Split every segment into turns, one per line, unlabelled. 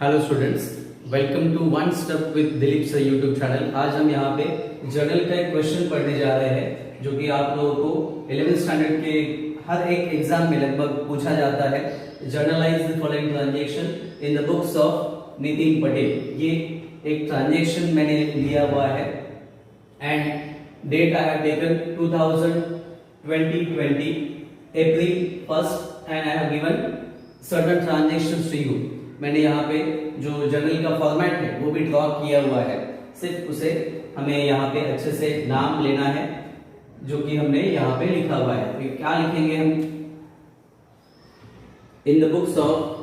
Hello students, welcome to one step with Dilip sir YouTube channel. आज हम यहाँ पे जर्नल का एक क्वेश्चन पढ़ने जा रहे हैं जो कि आप लोगों को 11th स्टैंडर्ड के हर एक एग्जाम में लगभग पूछा जाता है। Journalise the following transaction in the books of Nitin Patel. ये एक ट्रांजैक्शन मैंने लिया हुआ है and date I have taken 2020 April 1st and I have given certain transactions to you. मैंने यहाँ पे जो जर्नल का फॉर्मेट है वो भी ड्रॉ किया हुआ है, सिर्फ उसे हमें यहाँ पे अच्छे से नाम लेना है जो कि हमने यहाँ पे लिखा हुआ है। तो क्या लिखेंगे हम? इन the books of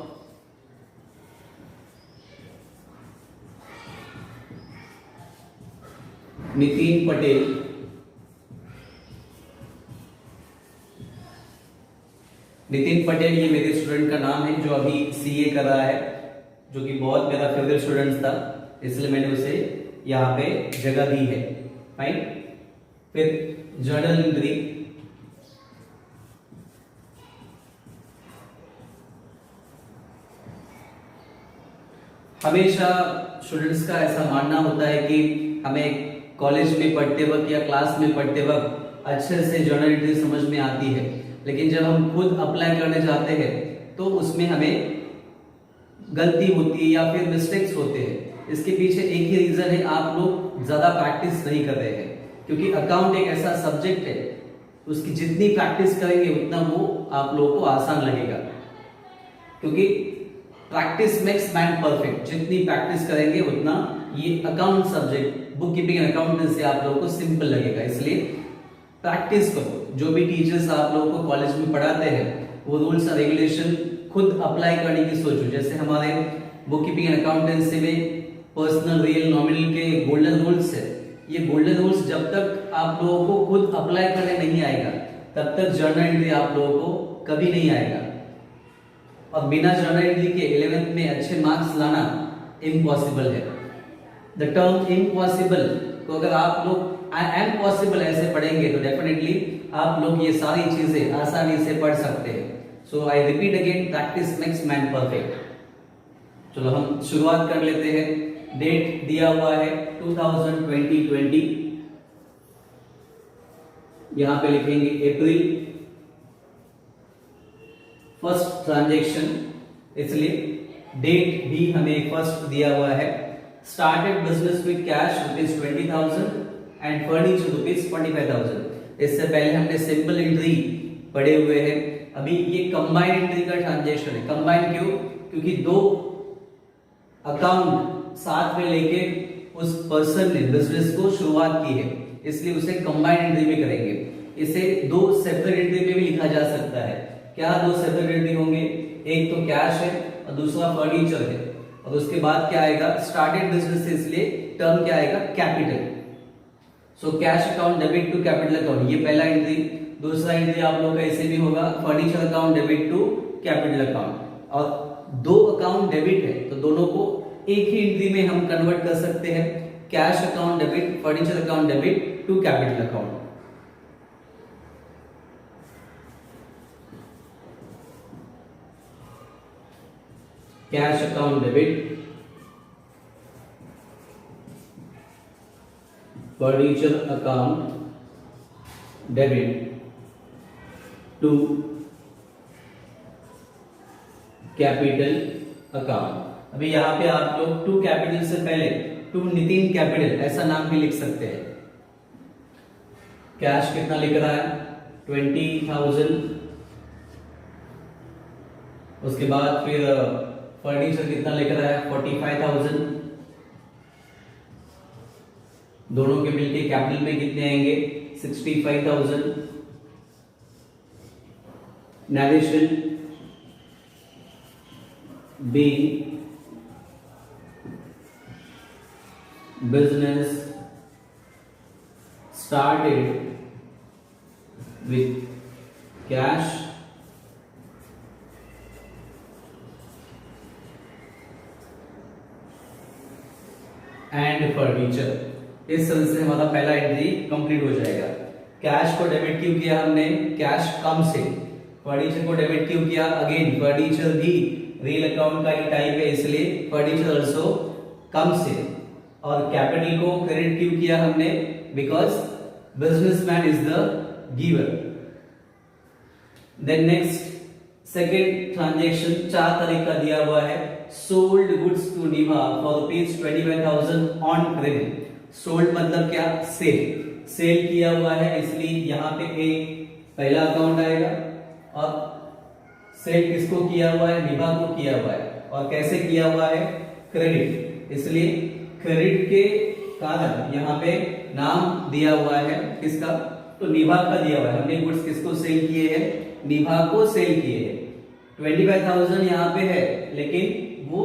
Nitin Patel Nitin Patel ये मेरे स्टूडेंट का नाम है जो अभी सीए कर रहा है, जो कि बहुत मेरा फेवरेट स्टूडेंट था, इसलिए मैंने उसे यहाँ पे जगह दी है। फाइन। फिर जर्नल एंट्री, हमेशा स्टूडेंट्स का ऐसा मानना होता है कि हमें कॉलेज में पढ़ते वक्त या क्लास में पढ़ते वक्त अच्छे से जर्नल एंट्री समझ में आती है, लेकिन जब हम खुद अप्लाई करने जाते हैं तो उसमें हमें गलती होती है या फिर मिस्टेक्स होते हैं। इसके पीछे एक ही रीजन है, आप लोग ज्यादा प्रैक्टिस नहीं कर रहे हैं। क्योंकि अकाउंट एक ऐसा सब्जेक्ट है, उसकी जितनी प्रैक्टिस करेंगे उतना वो आप लोगों को आसान लगेगा। क्योंकि प्रैक्टिस मेक्स मैन परफेक्ट, जितनी प्रैक्टिस करेंगे उतना ये account subject, book keeping and accountancy आप लोगों को सिंपल लगेगा। इसलिए प्रैक्टिस करो। जो भी टीचर्स आप लोगों को कॉलेज में पढ़ाते हैं वो रूल्स और रेगुलेशन खुद अप्लाई करने की सोचो। जैसे हमारे बुक कीपिंग एंड अकाउंटेंसी में पर्सनल, रियल, नॉमिनल के गोल्डन रूल्स है। ये गोल्डन रूल्स जब तक आप लोगों को खुद अप्लाई करने नहीं आएगा तब तक जर्नल एंट्री आप लोगों को कभी नहीं आएगा। और बिना जर्नल एंट्री के 11th में अच्छे मार्क्स लाना इम्पॉसिबल है। द टर्म इम्पॉसिबल को अगर आप लोग आई एम पॉसिबल ऐसे पढ़ेंगे तो डेफिनेटली आप लोग ये सारी चीजें आसानी से पढ़ सकते हैं। So I repeat again, practice makes man perfect. चलो हम शुरुआत कर लेते हैं। डेट दिया हुआ है 2020। यहां पे लिखेंगे अप्रैल फर्स्ट ट्रांजैक्शन, इसलिए डेट भी हमें फर्स्ट दिया हुआ है। Started business with cash ₹20,000 and furniture ₹45,000। इससे पहले हमने सिंपल एंट्री पढ़े हुए हैं। अभी ये कंबाइंड एंट्री का ट्रांजैक्शन है। कंबाइंड क्यों? क्योंकि दो अकाउंट साथ में लेके उस पर्सन ने बिजनेस को शुरुआत की है, इसलिए उसे कंबाइंड एंट्री में करेंगे। इसे दो सेपरेट एंट्री में भी लिखा जा सकता है। क्या दो सेपरेट एंट्री होंगे? एक तो कैश है और दूसरा फर्नीचर है। और उसके बाद क्या आएगा? स्टार्टेड बिजनेस, इसलिए टर्म क्या आएगा? Capital. So cash account debit to capital account, ये पहला एंट्री। दूसरा एंट्री आप लोग का ऐसे भी होगा, furniture account debit to capital account. और दो अकाउंट डेबिट है तो दोनों को एक ही एंट्री में हम कन्वर्ट कर सकते हैं। Cash account debit, furniture account debit to capital account. Cash account debit, furniture account debit to capital account. अभी यहां पे आप लोग टू कैपिटल से पहले टू नितिन कैपिटल ऐसा नाम भी लिख सकते हैं। कैश कितना लिख रहा है? 20,000। उसके बाद फिर फर्नीचर कितना लिख रहा है? 45,000। दोनों के मिलके कैपिटल में कितने आएंगे? 65,000। Narration being business started with cash and furniture. इस तरह से हमारा पहला एंट्री कंप्लीट हो जाएगा। कैश को डेबिट क्यों किया हमने? कैश कम से। फर्नीचर को डेबिट क्यों किया? अगेन फर्नीचर भी रियल अकाउंट का ही टाइप है, इसलिए फर्नीचर ऑल्सो कम्स इन। और कैपिटल को क्रेडिट क्यों किया हमने? Because businessman is the giver. Then next second transaction 4 तारीख का दिया हुआ है। Sold goods to Nibha for ₹25,000 on credit. Sold मतलब क्या? सेल। सेल किया हुआ है, इसलिए यहाँ पे एक पहला अकाउंट आएगा। और सेल किसको किया हुआ है? निभा को किया हुआ है। और कैसे किया हुआ है? क्रेडिट। इसलिए क्रेडिट के कारण यहाँ पे नाम दिया हुआ है किसका? तो निभा का दिया हुआ है। हमने गुड्स किसको सेल किए हैं? निभा को सेल किए हैं। 25,000 यहाँ पे है, लेकिन वो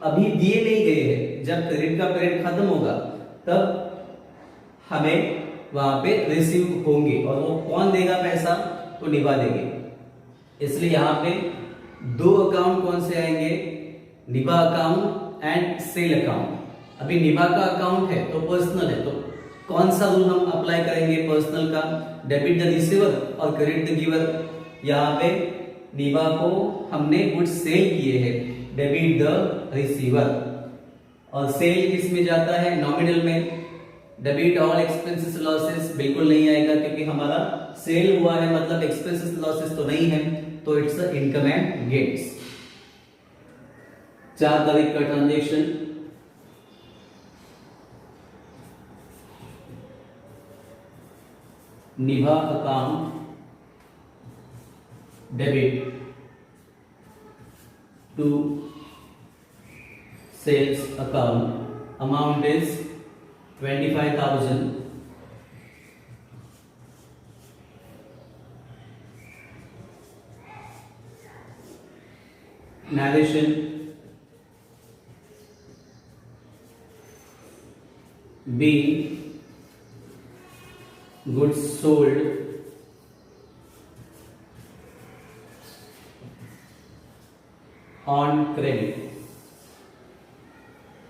अभी दिए नहीं गए हैं। जब क्रेडिट का पीरियड खत्म होगा तब हमें वहां पे रिसीव होंगे। और वो कौन देगा पैसा? तो निभा देंगे। इसलिए यहाँ पे 2 अकाउंट कौन से आएंगे? निभा अकाउंट एंड सेल अकाउंट। अभी निभा का अकाउंट है तो पर्सनल है, तो कौन सा रूल हम अप्लाई करेंगे पर्सनल का? डेबिट द रिसीवर और क्रेडिट द गिवर। यहाँ पे निभा को हमने गुड्स सेल किए हैं, डेबिट द रिसीवर। और सेल किस में जाता है? नॉमिनल में। डेबिट ऑल एक्सपेंसेस लॉसेस बिल्कुल नहीं आएगा, क्योंकि हमारा सेल हुआ है, मतलब एक्सपेंसेस लॉसेस तो नहीं है, तो इट्स इनकम एंड गेट्स। 4 तारीख का transaction Nibha account debit to sales account, amount is 25,000। narration being goods sold on credit।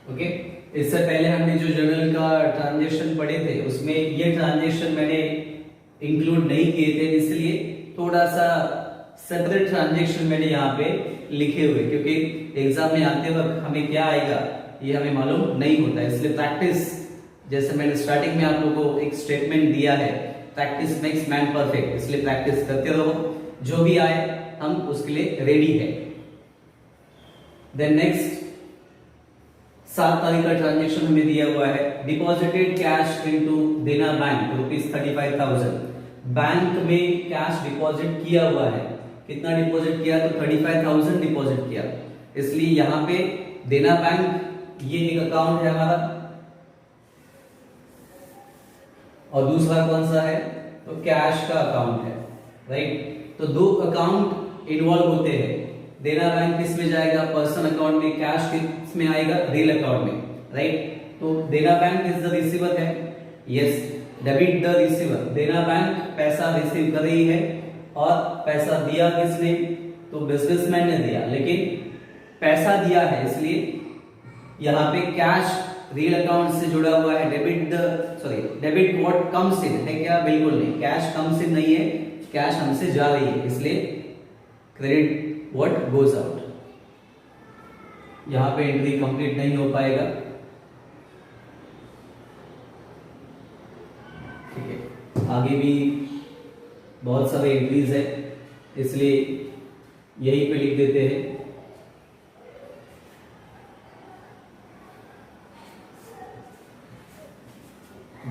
Okay, इससे पहले हमने जो जर्नल का ट्रांजेक्शन पढ़े थे उसमें ये ट्रांजेक्शन मैंने इंक्लूड नहीं किए थे, इसलिए थोड़ा सा सेपरेट ट्रांजेक्शन मैंने यहाँ पे लिखे हुए, क्योंकि एग्जाम में आते वक्त हमें क्या आएगा ये हमें मालूम नहीं होता। इसलिए प्रैक्टिस, जैसे मैंने स्टार्टिंग में आप लोगों को एक स्टेटमेंट दिया है, प्रैक्टिस मेक्स मैन परफेक्ट, इसलिए प्रैक्टिस करते रहो, जो भी आए हम उसके लिए रेडी है। देन नेक्स्ट 7 तारीख का ट्रांजेक्शन हमें दिया हुआ है। डिपॉजिटेड कैश इनटू देना बैंक ₹35,000। बैंक में कैश डिपॉजिट किया हुआ है। कितना डिपॉजिट किया? तो 35,000 डिपॉजिट किया। इसलिए यहाँ पे देना बैंक ये एक अकाउंट है हमारा, और दूसरा कौन सा है? तो कैश का अकाउंट है, राइट। तो 2 अकाउंट इन्वॉल्व होते हैं। देना बैंक किस में जाएगा? पर्सनल अकाउंट में। कैश किस में आएगा? रियल अकाउंट में, राइट। तो देना बैंक इज द रिसीवर है, यस। डेबिट द रिसीवर, देना बैंक पैसा रिसीव कर रही है, और पैसा दिया किसने? तो बिजनेसमैन ने दिया, लेकिन पैसा दिया है, इसलिए यहाँ पे कैश रियल अकाउंट से जुड़ा हुआ है। डेबिट व्हाट कम्स इन है क्या? बिल्कुल नहीं, कैश कम्स इन नहीं है, कैश हमसे जा रही है, इसलिए क्रेडिट व्हाट गोज आउट। यहाँ पे एंट्री कंप्लीट नहीं हो पाएगा, ठीक है। आगे भी बहुत सारे एंट्रीज है, इसलिए यहीं पे लिख देते हैं।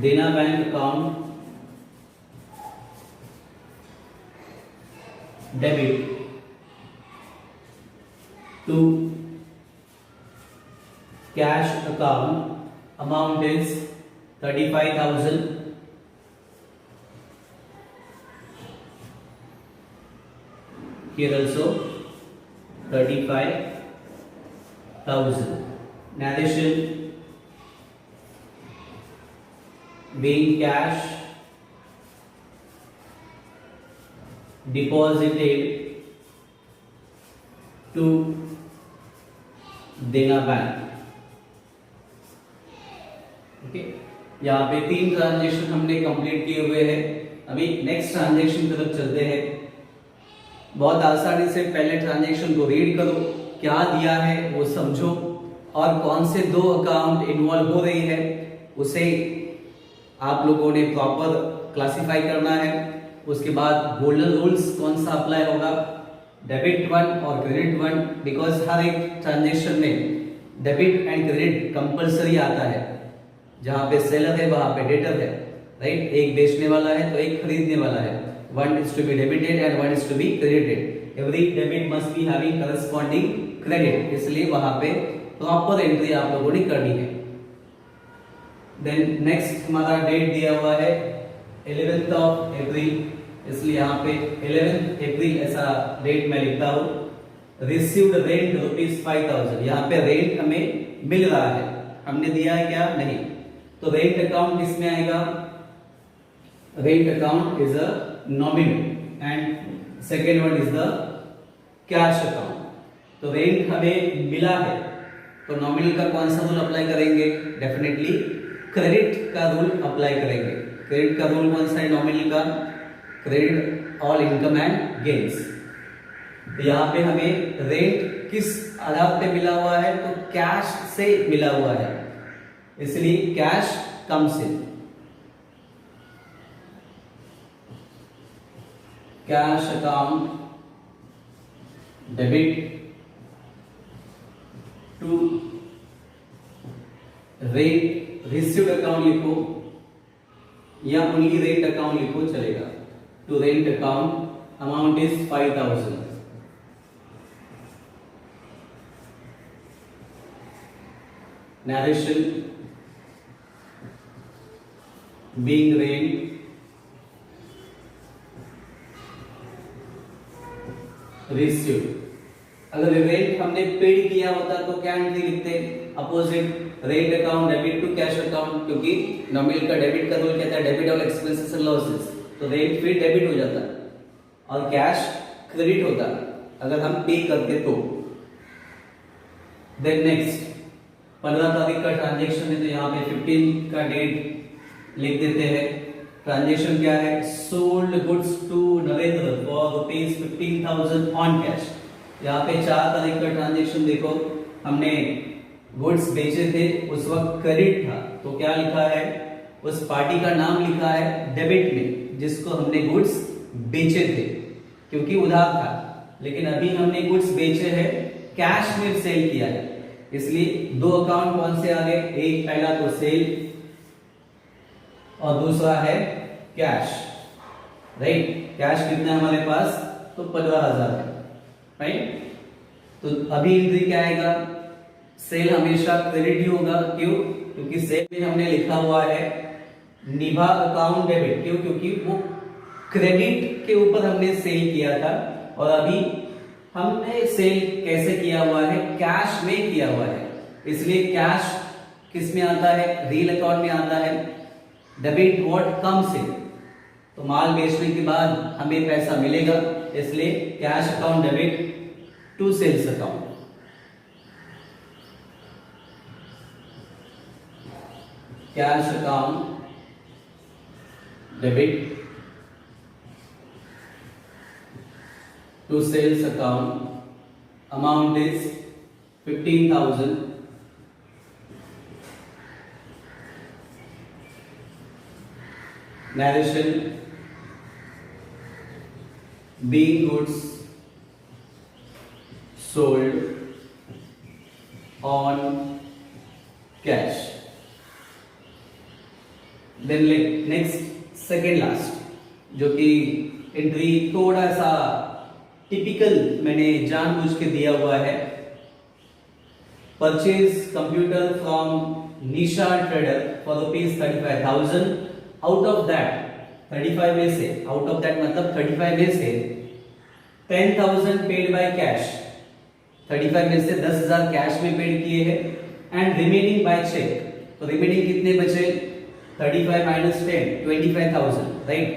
Dena bank account debit to cash account, amount is 35,000। Here also 35,000. Narration being cash deposited to देना बैंक। ओके, यहाँ पे 3 ट्रांजेक्शन हमने कंप्लीट किए हुए हैं। अभी नेक्स्ट ट्रांजेक्शन की तरफ चलते हैं। बहुत आसानी से पहले ट्रांजेक्शन को रीड करो क्या दिया है वो समझो, और कौन से दो अकाउंट इन्वॉल्व हो रही है उसे आप लोगों ने प्रॉपर क्लासिफाई करना है। उसके बाद गोल्डन रूल्स कौन सा अप्लाई होगा, डेबिट वन और क्रेडिट वन, बिकॉज हर एक ट्रांजेक्शन में डेबिट एंड क्रेडिट कंपलसरी आता है। जहां पे सेलर है वहां पे डेटर है, राइट। एक बेचने वाला है तो एक खरीदने वाला है। One is to be debited and one is to be credited. Every debit must be having corresponding credit, इसलिए वहां पे प्रॉपर एंट्री आप लोगों ने करनी है। देन नेक्स्ट हमारा डेट दिया हुआ है 11th ऑफ अप्रैल, इसलिए यहाँ पे 11th अप्रैल ऐसा डेट मैं लिखता हूँ। रिसीव्ड रेंट ₹5000, यहाँ पे रेंट हमें मिल रहा है, हमने दिया है क्या, नहीं। तो रेंट अकाउंट किसमें आएगा, rent account is a nominal and second one is the cash account. तो रेंट हमें मिला है तो नॉमिनल का कौन सा रूल अप्लाई करेंगे, डेफिनेटली क्रेडिट का रूल अप्लाई करेंगे। क्रेडिट का रूल कौन सा है नॉमिनल का, credit all income and gains. तो यहाँ पे हमें रेंट किस आधार पे मिला हुआ है, तो कैश से मिला हुआ है, इसलिए cash comes in. Cash account debit to rent received account लिखो या ओनली रेंट अकाउंट लिखो चलेगा। To rent account amount is 5000। Narration being rent received. अगर रेंट हमने पेड किया होता तो क्या एंट्री लिखते, opposite rent account debit to cash account, क्योंकि नॉमिनल का डेबिट का रूल कहता है debit all expenses and losses, तो रेंट फिर डेबिट हो जाता और कैश क्रेडिट होता अगर हम पे करते तो। देन नेक्स्ट 15 तारीख का ट्रांजैक्शन है तो यहाँ पे 15 का डेट लिख देते हैं। ट्रांजैक्शन क्या है, sold goods to Narendra for ₹15,000 on cash. यहाँ पे 4 तारीख का ट्रांजैक्शन देखो, हमने गुड्स बेचे थे, उस वक्त क्रेडिट था तो क्या लिखा है, उस पार्टी का नाम लिखा है डेबिट में जिसको हमने गुड्स बेचे थे क्योंकि उधार था, लेकिन अभी हमने गुड्स बेचे हैं, कैश में सेल किया है, इसलिए दो अकाउंट कौन से आ गए, एक पहला तो सेल और दूसरा है कैश, राइट। कैश कितना है हमारे पास, तो 15,000 है, राइट। तो अभी एंट्री क्या आएगा, सेल हमेशा क्रेडिट ही होगा, क्यों, क्योंकि सेल में हमने लिखा हुआ है निभा अकाउंट डेबिट, क्यों, क्योंकि वो क्रेडिट के ऊपर हमने सेल किया था और अभी हमने सेल कैसे किया हुआ है, कैश में किया हुआ है, इसलिए कैश किस में आता है, रील अकाउंट में आता है। डेबिट व्हाट कम्स इन, तो माल बेचने के बाद हमें पैसा मिलेगा, इसलिए cash account debit to sales account. Cash account debit to sales account, amount is 15,000। Narration being goods sold on cash. Then next second last, जो कि एंट्री थोड़ा सा टिपिकल मैंने जानबूझ के दिया हुआ है। Purchase computer from Nisha trader for ₹35,000। Out of that 35 में से, आउट ऑफ दैट मतलब 35 में से 10,000 पेड बाय कैश, 35 में से 10,000 कैश में पेड किए हैं एंड रिमेनिंग बाय चेक। तो रिमेनिंग कितने बचे, 35 माइनस 10, 25,000, राइट।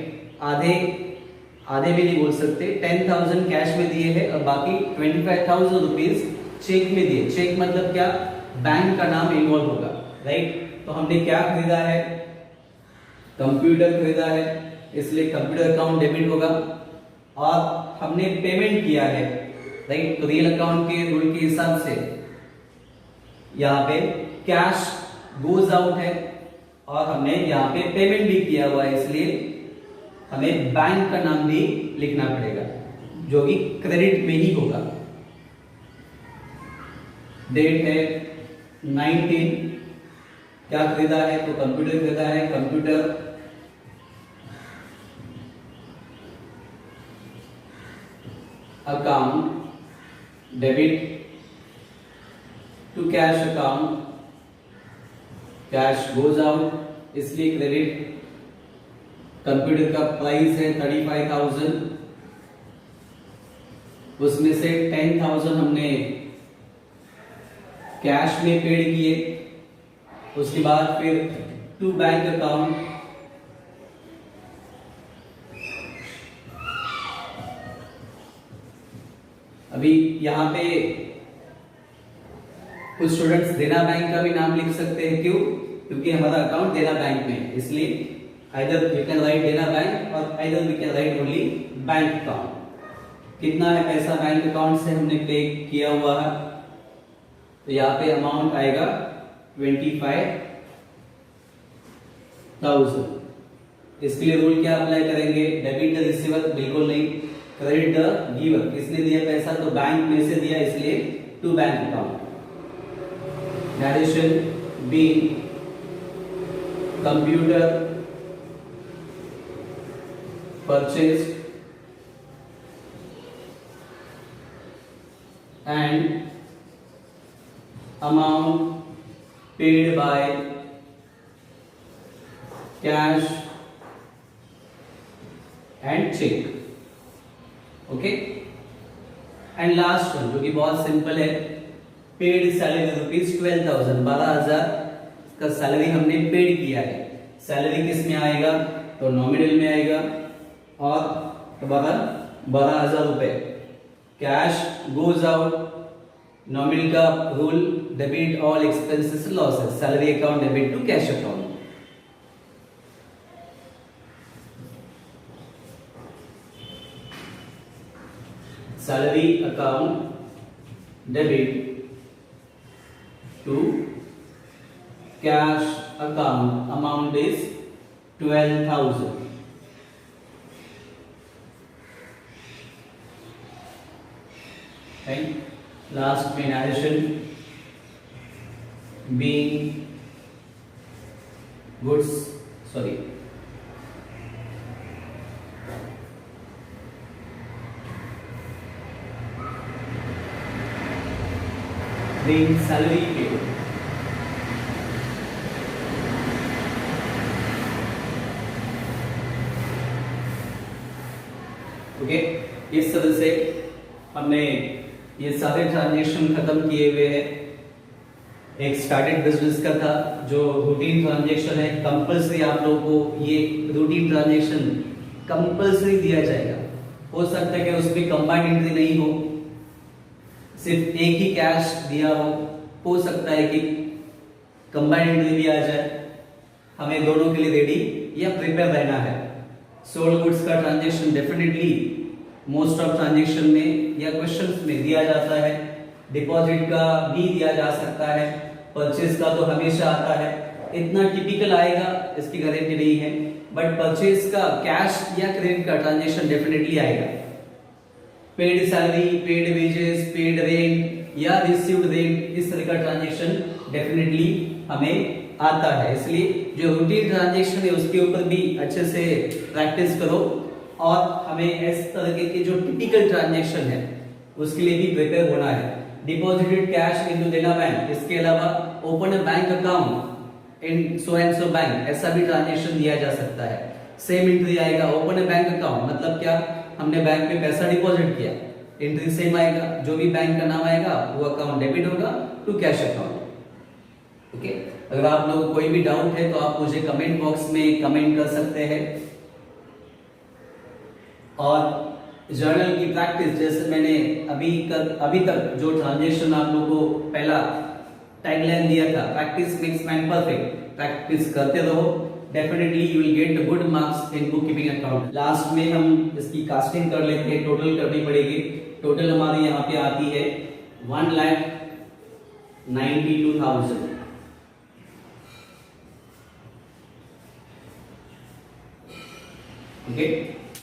आधे भी नहीं बोल सकते, 10,000 कैश में दिए हैं और बाकी 25,000 रुपीज चेक में दिए। चेक मतलब क्या, बैंक का नाम इन्वॉल्व होगा, राइट। तो हमने क्या खरीदा है, कंप्यूटर खरीदा है, इसलिए कंप्यूटर अकाउंट डेबिट होगा। और हमने पेमेंट किया है राइट। तो रियल अकाउंट के रूल के हिसाब से यहाँ पे कैश गोज आउट है और हमने यहाँ पे पेमेंट भी किया हुआ है, इसलिए हमें बैंक का नाम भी लिखना पड़ेगा जो कि क्रेडिट में ही होगा। डेट है 19, क्या खरीदा है तो कंप्यूटर खरीदा है, computer. Account debit to cash account, cash goes out इसलिए क्रेडिट। कंप्यूटर का प्राइस है 35,000, उसमें से 10,000 हमने कैश में पेड किए। उसके बाद फिर टू बैंक अकाउंट, अभी यहां पे कुछ स्टूडेंट्स देना बैंक का भी नाम लिख सकते हैं, क्यों? क्योंकि हमारा अकाउंट देना बैंक में, इसलिए either we can write Dena bank और either we can write only bank account. कितना है पैसा बैंक अकाउंट से हमने पे किया हुआ है, तो यहाँ पे अमाउंट आएगा 25,000। इसके लिए रूल क्या अप्लाई करेंगे? डेबिट द रिसीवर, बिल्कुल नहीं। क्रेडिट द गिवर, किसने दिया पैसा तो बैंक में से दिया, इसलिए to bank account. Narration being computer purchased and amount paid by cash and check, okay. And last one जो कि बहुत सिंपल है, पेड सैलरी ₹12,000, 12,000 का सैलरी हमने पेड किया है। सैलरी किस में आएगा तो नॉमिनल में आएगा और दोबारा 12,000 रुपए। कैश गोज आउट, नॉमिनल का rule debit all expenses losses, salary account debit to cash account. Salary account debit to cash account, amount is 12,000। Last में narration being goods, sorry being salary paid, okay. इस तरह से हमने ये सारे transaction खत्म किए हुए हैं। एक स्टार्टेड बिजनेस का था जो रूटीन ट्रांजेक्शन है, कंपलसरी आप लोगों को ये रूटीन ट्रांजेक्शन कंपलसरी दिया जाएगा। हो सकता है कि उसमें कंबाइंड एंट्री नहीं हो, सिर्फ एक ही कैश दिया हो सकता है कि कंबाइंड एंट्री भी आ जाए। हमें दोनों के लिए रेडी या प्रिपेयर रहना है। सोल्ड गुड्स का transaction definitely most of transaction में या क्वेश्चंस में दिया जाता है। डिपॉजिट का भी दिया जा सकता है, परचेज का तो हमेशा आता है। इतना टिपिकल आएगा इसकी गारंटी नहीं है, बट परचेज का कैश या क्रेडिट का ट्रांजेक्शन डेफिनेटली आएगा। Paid salary, paid wages, paid rent या रिसीव्ड रेंट, इस तरह का ट्रांजेक्शन डेफिनेटली हमें आता है। इसलिए जो रूटीन ट्रांजेक्शन है उसके ऊपर भी अच्छे से प्रैक्टिस करो और हमें इस तरह के जो टिपिकल ट्रांजेक्शन है उसके लिए भी प्रिपेयर होना है। डिपॉजिटेड कैश इनटू देना बैंक, इसके अलावा open a bank account in so and so bank, ऐसा भी ट्रांजेक्शन दिया जा सकता है। सेम एंट्री आएगा, ओपन अ बैंक अकाउंट मतलब क्या, हमने बैंक में पैसा डिपॉजिट किया, एंट्री सेम आएगा। जो भी बैंक का नाम आएगा वो अकाउंट डेबिट होगा टू कैश अकाउंट, ओके। अगर आप लोग को कोई भी डाउट है तो आप मुझे कमेंट बॉक्स में कमेंट कर सकते हैं। और जर्नल की प्रैक्टिस, जैसे मैंने अभी तक जो ट्रांजेक्शन आप लोगों को पहला टैगलाइन दिया था, practice makes man perfect, practice करते रहो, definitely you will get good marks in book keeping account. Last में हम इसकी कास्टिंग कर लेते हैं, टोटल करनी पड़ेगी। टोटल हमारी यहाँ पे आती है 1,92,000। ओके